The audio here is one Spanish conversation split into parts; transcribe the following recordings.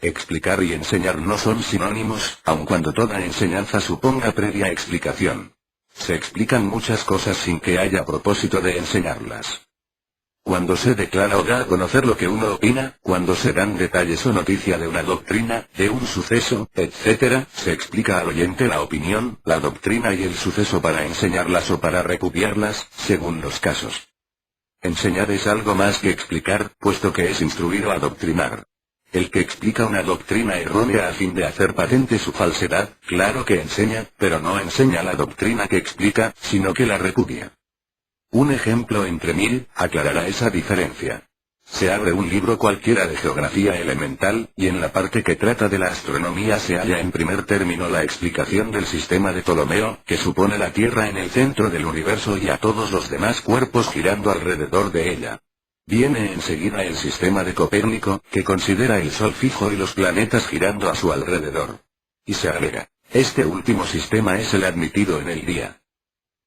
Explicar y enseñar no son sinónimos, aun cuando toda enseñanza suponga previa explicación. Se explican muchas cosas sin que haya propósito de enseñarlas. Cuando se declara o da a conocer lo que uno opina, cuando se dan detalles o noticia de una doctrina, de un suceso, etc., se explica al oyente la opinión, la doctrina y el suceso para enseñarlas o para repudiarlas, según los casos. Enseñar es algo más que explicar, puesto que es instruir o adoctrinar. El que explica una doctrina errónea a fin de hacer patente su falsedad, claro que enseña, pero no enseña la doctrina que explica, sino que la repudia. Un ejemplo entre mil aclarará esa diferencia. Se abre un libro cualquiera de geografía elemental, y en la parte que trata de la astronomía se halla en primer término la explicación del sistema de Ptolomeo, que supone la Tierra en el centro del universo y a todos los demás cuerpos girando alrededor de ella. Viene enseguida el sistema de Copérnico, que considera el Sol fijo y los planetas girando a su alrededor. Y se agrega, este último sistema es el admitido en el día.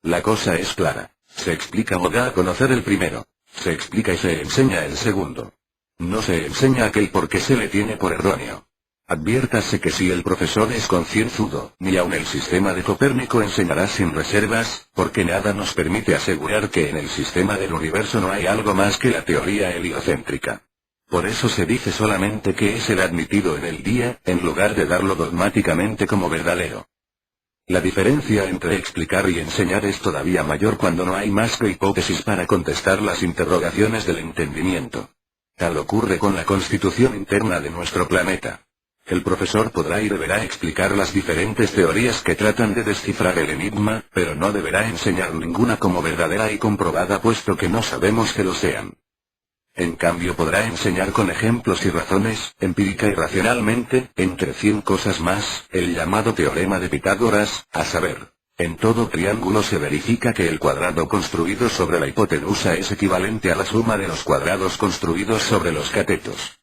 La cosa es clara. Se explica o da a conocer el primero. Se explica y se enseña el segundo. No se enseña aquel porque se le tiene por erróneo. Adviértase que si el profesor es concienzudo, ni aun el sistema de Copérnico enseñará sin reservas, porque nada nos permite asegurar que en el sistema del universo no hay algo más que la teoría heliocéntrica. Por eso se dice solamente que es el admitido en el día, en lugar de darlo dogmáticamente como verdadero. La diferencia entre explicar y enseñar es todavía mayor cuando no hay más que hipótesis para contestar las interrogaciones del entendimiento. Tal ocurre con la constitución interna de nuestro planeta. El profesor podrá y deberá explicar las diferentes teorías que tratan de descifrar el enigma, pero no deberá enseñar ninguna como verdadera y comprobada puesto que no sabemos que lo sean. En cambio podrá enseñar con ejemplos y razones, empírica y racionalmente, entre 100 cosas más, el llamado teorema de Pitágoras, a saber, en todo triángulo se verifica que el cuadrado construido sobre la hipotenusa es equivalente a la suma de los cuadrados construidos sobre los catetos.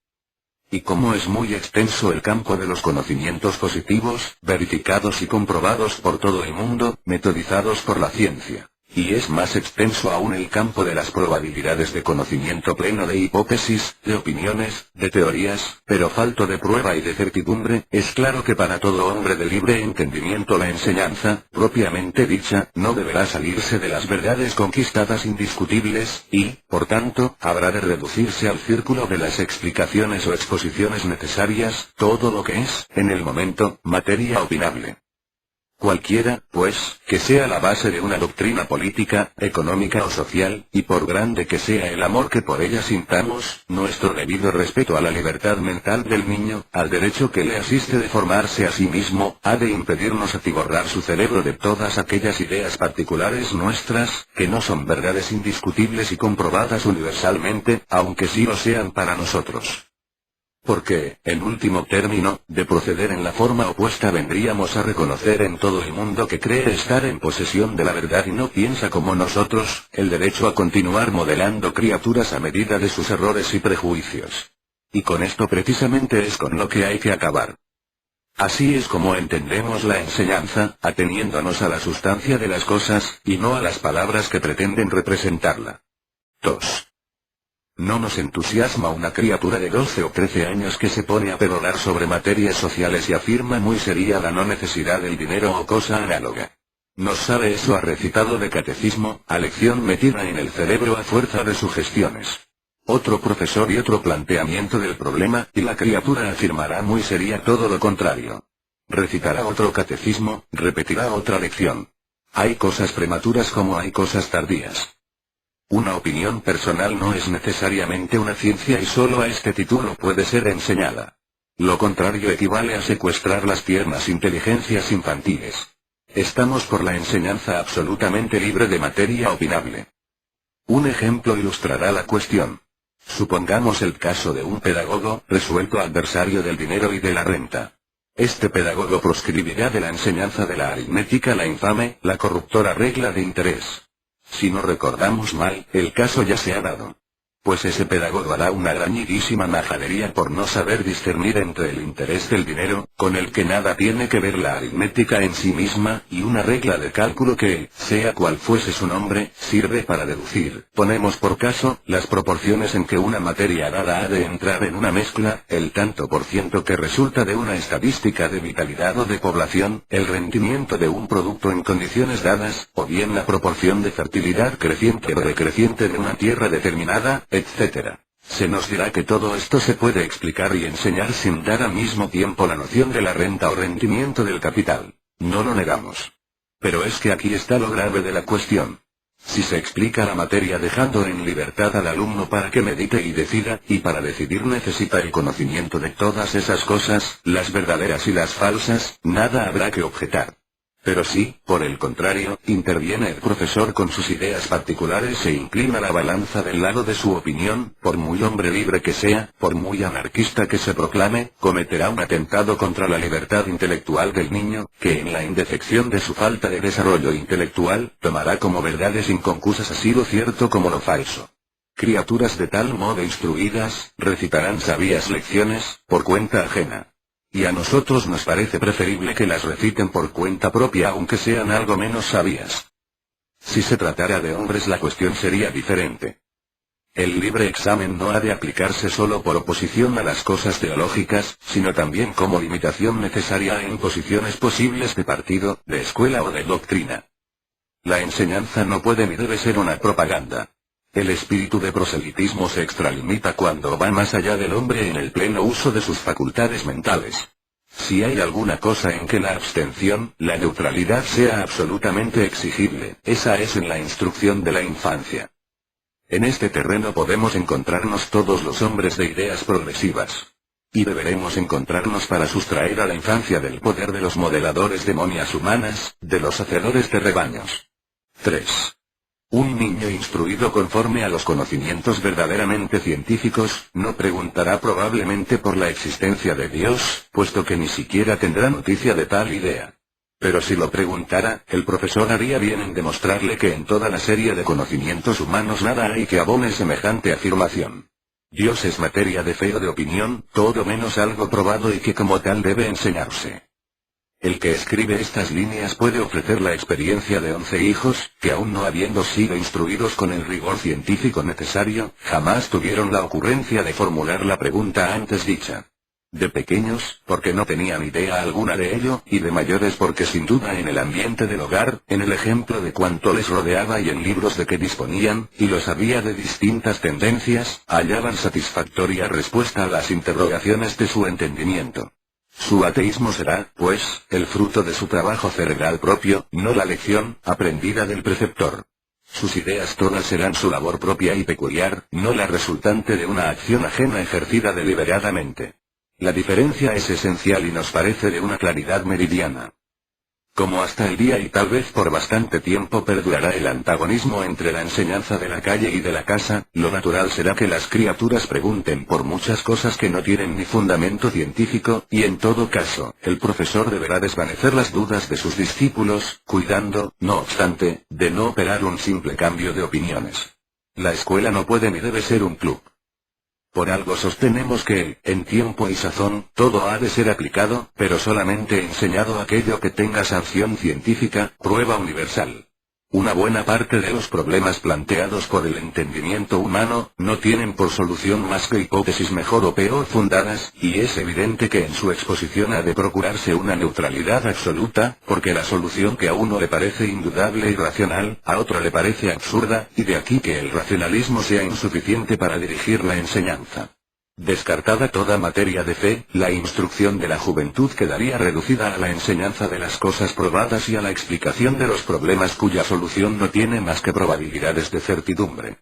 Y como es muy extenso el campo de los conocimientos positivos, verificados y comprobados por todo el mundo, metodizados por la ciencia. Y es más extenso aún el campo de las probabilidades de conocimiento pleno de hipótesis, de opiniones, de teorías, pero falto de prueba y de certidumbre, es claro que para todo hombre de libre entendimiento la enseñanza, propiamente dicha, no deberá salirse de las verdades conquistadas indiscutibles, y, por tanto, habrá de reducirse al círculo de las explicaciones o exposiciones necesarias, todo lo que es, en el momento, materia opinable. Cualquiera, pues, que sea la base de una doctrina política, económica o social, y por grande que sea el amor que por ella sintamos, nuestro debido respeto a la libertad mental del niño, al derecho que le asiste de formarse a sí mismo, ha de impedirnos atiborrar su cerebro de todas aquellas ideas particulares nuestras, que no son verdades indiscutibles y comprobadas universalmente, aunque sí lo sean para nosotros. Porque, en último término, de proceder en la forma opuesta vendríamos a reconocer en todo el mundo que cree estar en posesión de la verdad y no piensa como nosotros, el derecho a continuar modelando criaturas a medida de sus errores y prejuicios. Y con esto precisamente es con lo que hay que acabar. Así es como entendemos la enseñanza, ateniéndonos a la sustancia de las cosas, y no a las palabras que pretenden representarla. 2. No nos entusiasma una criatura de 12 o 13 años que se pone a perorar sobre materias sociales y afirma muy seria la no necesidad del dinero o cosa análoga. Nos sabe eso a recitado de catecismo, a lección metida en el cerebro a fuerza de sugestiones. Otro profesor y otro planteamiento del problema, y la criatura afirmará muy seria todo lo contrario. Recitará otro catecismo, repetirá otra lección. Hay cosas prematuras como hay cosas tardías. Una opinión personal no es necesariamente una ciencia y solo a este título puede ser enseñada. Lo contrario equivale a secuestrar las tiernas inteligencias infantiles. Estamos por la enseñanza absolutamente libre de materia opinable. Un ejemplo ilustrará la cuestión. Supongamos el caso de un pedagogo, resuelto adversario del dinero y de la renta. Este pedagogo proscribirá de la enseñanza de la aritmética la infame, la corruptora regla de interés. Si no recordamos mal, el caso ya se ha dado. Pues ese pedagogo hará una grañidísima majadería por no saber discernir entre el interés del dinero, con el que nada tiene que ver la aritmética en sí misma, y una regla de cálculo que, sea cual fuese su nombre, sirve para deducir, ponemos por caso, las proporciones en que una materia dada ha de entrar en una mezcla, el tanto por ciento que resulta de una estadística de vitalidad o de población, el rendimiento de un producto en condiciones dadas, o bien la proporción de fertilidad creciente o decreciente de una tierra determinada, etc. Se nos dirá que todo esto se puede explicar y enseñar sin dar al mismo tiempo la noción de la renta o rendimiento del capital. No lo negamos. Pero es que aquí está lo grave de la cuestión. Si se explica la materia dejando en libertad al alumno para que medite y decida, y para decidir necesita el conocimiento de todas esas cosas, las verdaderas y las falsas, nada habrá que objetar. Pero si, por el contrario, interviene el profesor con sus ideas particulares e inclina la balanza del lado de su opinión, por muy hombre libre que sea, por muy anarquista que se proclame, cometerá un atentado contra la libertad intelectual del niño, que en la indefección de su falta de desarrollo intelectual, tomará como verdades inconcusas así lo cierto como lo falso. Criaturas de tal modo instruidas, recitarán sabias lecciones, por cuenta ajena. Y a nosotros nos parece preferible que las reciten por cuenta propia aunque sean algo menos sabias. Si se tratara de hombres la cuestión sería diferente. El libre examen no ha de aplicarse solo por oposición a las cosas teológicas, sino también como limitación necesaria en posiciones posibles de partido, de escuela o de doctrina. La enseñanza no puede ni debe ser una propaganda. El espíritu de proselitismo se extralimita cuando va más allá del hombre en el pleno uso de sus facultades mentales. Si hay alguna cosa en que la abstención, la neutralidad sea absolutamente exigible, esa es en la instrucción de la infancia. En este terreno podemos encontrarnos todos los hombres de ideas progresivas. Y deberemos encontrarnos para sustraer a la infancia del poder de los modeladores de momias humanas, de los hacedores de rebaños. 3. Un niño instruido conforme a los conocimientos verdaderamente científicos, no preguntará probablemente por la existencia de Dios, puesto que ni siquiera tendrá noticia de tal idea. Pero si lo preguntara, el profesor haría bien en demostrarle que en toda la serie de conocimientos humanos nada hay que abone semejante afirmación. Dios es materia de fe o de opinión, todo menos algo probado y que como tal debe enseñarse. El que escribe estas líneas puede ofrecer la experiencia de 11 hijos, que aún no habiendo sido instruidos con el rigor científico necesario, jamás tuvieron la ocurrencia de formular la pregunta antes dicha. De pequeños, porque no tenían idea alguna de ello, y de mayores porque sin duda en el ambiente del hogar, en el ejemplo de cuanto les rodeaba y en libros de que disponían, y los había de distintas tendencias, hallaban satisfactoria respuesta a las interrogaciones de su entendimiento. Su ateísmo será, pues, el fruto de su trabajo cerebral propio, no la lección, aprendida del preceptor. Sus ideas todas serán su labor propia y peculiar, no la resultante de una acción ajena ejercida deliberadamente. La diferencia es esencial y nos parece de una claridad meridiana. Como hasta el día y tal vez por bastante tiempo perdurará el antagonismo entre la enseñanza de la calle y de la casa, lo natural será que las criaturas pregunten por muchas cosas que no tienen ni fundamento científico, y en todo caso, el profesor deberá desvanecer las dudas de sus discípulos, cuidando, no obstante, de no operar un simple cambio de opiniones. La escuela no puede ni debe ser un club. Por algo sostenemos que, en tiempo y sazón, todo ha de ser aplicado, pero solamente enseñado aquello que tenga sanción científica, prueba universal. Una buena parte de los problemas planteados por el entendimiento humano, no tienen por solución más que hipótesis mejor o peor fundadas, y es evidente que en su exposición ha de procurarse una neutralidad absoluta, porque la solución que a uno le parece indudable y racional, a otro le parece absurda, y de aquí que el racionalismo sea insuficiente para dirigir la enseñanza. Descartada toda materia de fe, la instrucción de la juventud quedaría reducida a la enseñanza de las cosas probadas y a la explicación de los problemas cuya solución no tiene más que probabilidades de certidumbre.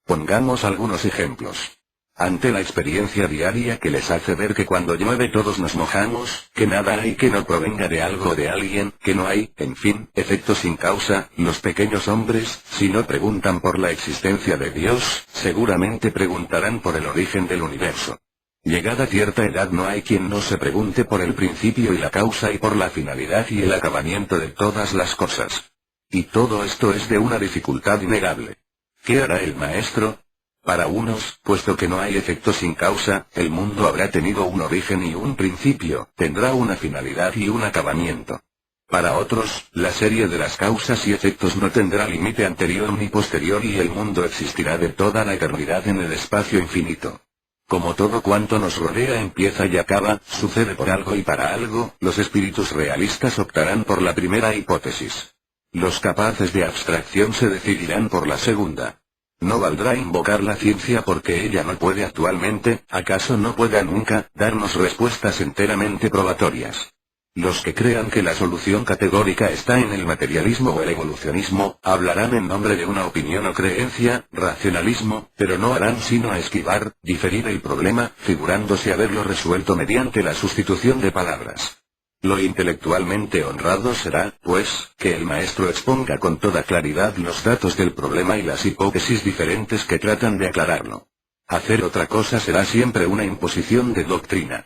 Pongamos algunos ejemplos. Ante la experiencia diaria que les hace ver que cuando llueve todos nos mojamos, que nada hay que no provenga de algo o de alguien, que no hay, en fin, efecto sin causa, los pequeños hombres, si no preguntan por la existencia de Dios, seguramente preguntarán por el origen del universo. Llegada cierta edad no hay quien no se pregunte por el principio y la causa y por la finalidad y el acabamiento de todas las cosas. Y todo esto es de una dificultad innegable. ¿Qué hará el maestro? Para unos, puesto que no hay efecto sin causa, el mundo habrá tenido un origen y un principio, tendrá una finalidad y un acabamiento. Para otros, la serie de las causas y efectos no tendrá límite anterior ni posterior y el mundo existirá de toda la eternidad en el espacio infinito. Como todo cuanto nos rodea empieza y acaba, sucede por algo y para algo, los espíritus realistas optarán por la primera hipótesis. Los capaces de abstracción se decidirán por la segunda. No valdrá invocar la ciencia porque ella no puede actualmente, acaso no pueda nunca, darnos respuestas enteramente probatorias. Los que crean que la solución categórica está en el materialismo o el evolucionismo, hablarán en nombre de una opinión o creencia, racionalismo, pero no harán sino esquivar, diferir el problema, figurándose haberlo resuelto mediante la sustitución de palabras. Lo intelectualmente honrado será, pues, que el maestro exponga con toda claridad los datos del problema y las hipótesis diferentes que tratan de aclararlo. Hacer otra cosa será siempre una imposición de doctrina.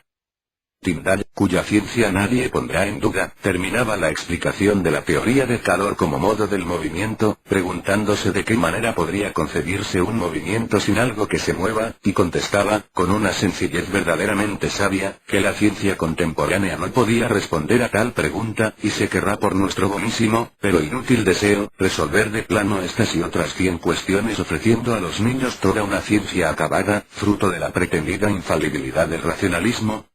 Tyndall, cuya ciencia nadie pondrá en duda, terminaba la explicación de la teoría del calor como modo del movimiento, preguntándose de qué manera podría concebirse un movimiento sin algo que se mueva, y contestaba, con una sencillez verdaderamente sabia, que la ciencia contemporánea no podía responder a tal pregunta, y se querrá por nuestro bonísimo, pero inútil deseo, resolver de plano estas y otras 100 cuestiones ofreciendo a los niños toda una ciencia acabada, fruto de la pretendida infalibilidad del racionalismo.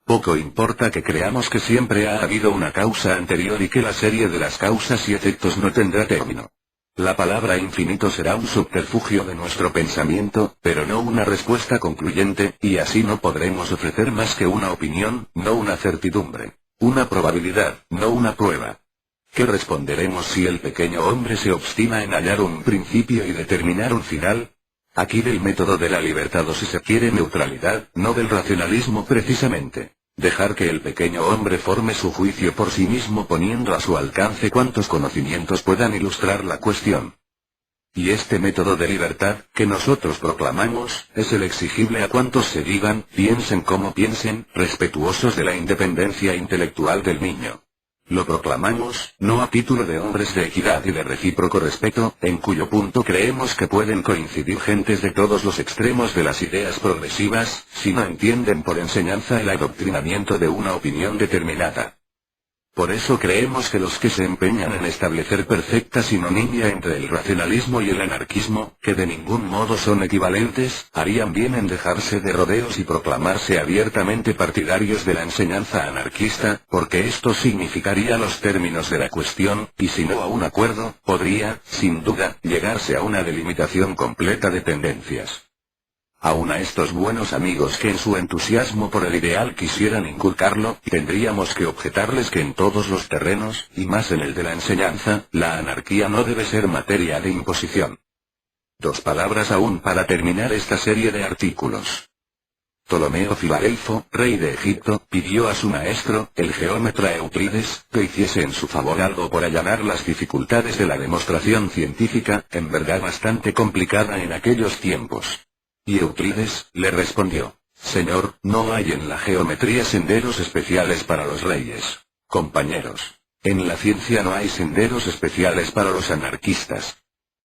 Poco importa que creamos que siempre ha habido una causa anterior y que la serie de las causas y efectos no tendrá término. La palabra infinito será un subterfugio de nuestro pensamiento, pero no una respuesta concluyente, y así no podremos ofrecer más que una opinión, no una certidumbre. Una probabilidad, no una prueba. ¿Qué responderemos si el pequeño hombre se obstina en hallar un principio y determinar un final? Aquí del método de la libertad o si se quiere neutralidad, no del racionalismo precisamente. Dejar que el pequeño hombre forme su juicio por sí mismo poniendo a su alcance cuantos conocimientos puedan ilustrar la cuestión. Y este método de libertad, que nosotros proclamamos, es el exigible a cuantos se digan, piensen como piensen, respetuosos de la independencia intelectual del niño. Lo proclamamos, no a título de hombres de equidad y de recíproco respeto, en cuyo punto creemos que pueden coincidir gentes de todos los extremos de las ideas progresivas, si no entienden por enseñanza el adoctrinamiento de una opinión determinada. Por eso creemos que los que se empeñan en establecer perfecta sinonimia entre el racionalismo y el anarquismo, que de ningún modo son equivalentes, harían bien en dejarse de rodeos y proclamarse abiertamente partidarios de la enseñanza anarquista, porque esto significaría los términos de la cuestión, y si no a un acuerdo, podría, sin duda, llegarse a una delimitación completa de tendencias. Aun a estos buenos amigos que en su entusiasmo por el ideal quisieran inculcarlo, tendríamos que objetarles que en todos los terrenos, y más en el de la enseñanza, la anarquía no debe ser materia de imposición. 2 palabras aún para terminar esta serie de artículos. Ptolomeo Filadelfo, rey de Egipto, pidió a su maestro, el geómetra Euclides, que hiciese en su favor algo por allanar las dificultades de la demostración científica, en verdad bastante complicada en aquellos tiempos. Y Euclides, le respondió: Señor, no hay en la geometría senderos especiales para los reyes. Compañeros, en la ciencia no hay senderos especiales para los anarquistas.